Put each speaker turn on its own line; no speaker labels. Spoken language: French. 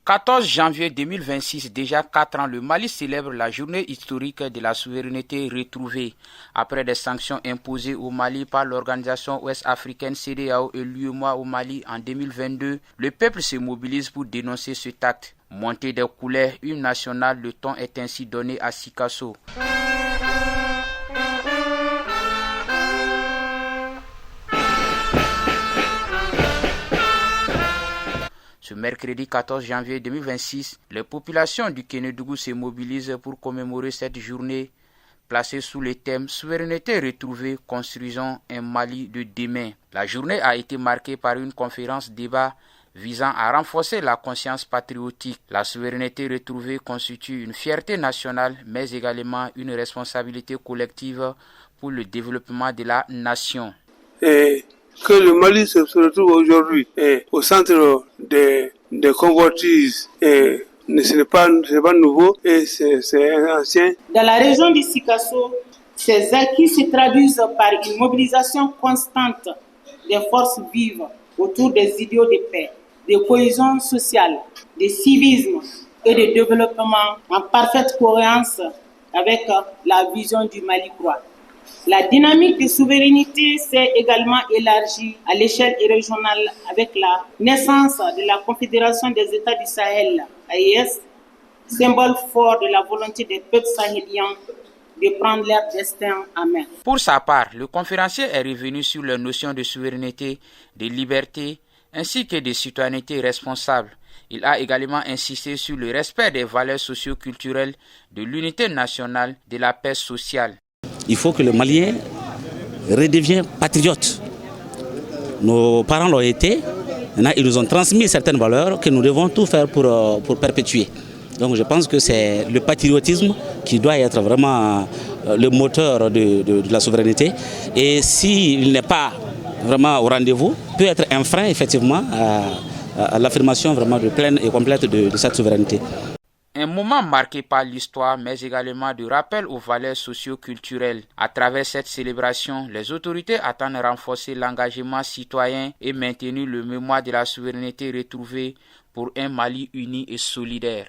14 janvier 2026, déjà 4 ans, le Mali célèbre la journée historique de la souveraineté retrouvée. Après des sanctions imposées au Mali par l'organisation ouest-africaine CEDEAO et l'UEMOA au Mali en 2022, le peuple se mobilise pour dénoncer cet acte. Montée des couleurs, hymne national, le ton est ainsi donné à Sikasso. Ce mercredi 14 janvier 2026, les populations du Kénédougou se mobilisent pour commémorer cette journée placée sous le thème « Souveraineté retrouvée, construisons un Mali de demain ». La journée a été marquée par une conférence-débat visant à renforcer la conscience patriotique. La souveraineté retrouvée constitue une fierté nationale, mais également une responsabilité collective pour le développement de la nation.
Que le Mali se retrouve aujourd'hui au centre des convoitises, ce n'est pas nouveau et c'est ancien.
Dans la région du Sikasso, ces acquis se traduisent par une mobilisation constante des forces vives autour des idéaux de paix, de cohésion sociale, de civisme et de développement en parfaite cohérence avec la vision du Mali croix. La dynamique de souveraineté s'est également élargie à l'échelle régionale avec la naissance de la Confédération des États du Sahel, AES, symbole fort de la volonté des peuples sahéliens de prendre leur destin en main.
Pour sa part, le conférencier est revenu sur les notions de souveraineté, de liberté, ainsi que de citoyenneté responsable. Il a également insisté sur le respect des valeurs socio-culturelles, de l'unité nationale, de la paix sociale.
Il faut que le Malien redevienne patriote. Nos parents l'ont été, maintenant ils nous ont transmis certaines valeurs que nous devons tout faire pour perpétuer. Donc je pense que c'est le patriotisme qui doit être vraiment le moteur de la souveraineté. Et s'il n'est pas vraiment au rendez-vous, peut être un frein effectivement à l'affirmation vraiment de pleine et complète de cette souveraineté.
Un moment marqué par l'histoire, mais également de rappel aux valeurs socio-culturelles. À travers cette célébration, les autorités attendent renforcer l'engagement citoyen et maintenir le mémoire de la souveraineté retrouvée pour un Mali uni et solidaire.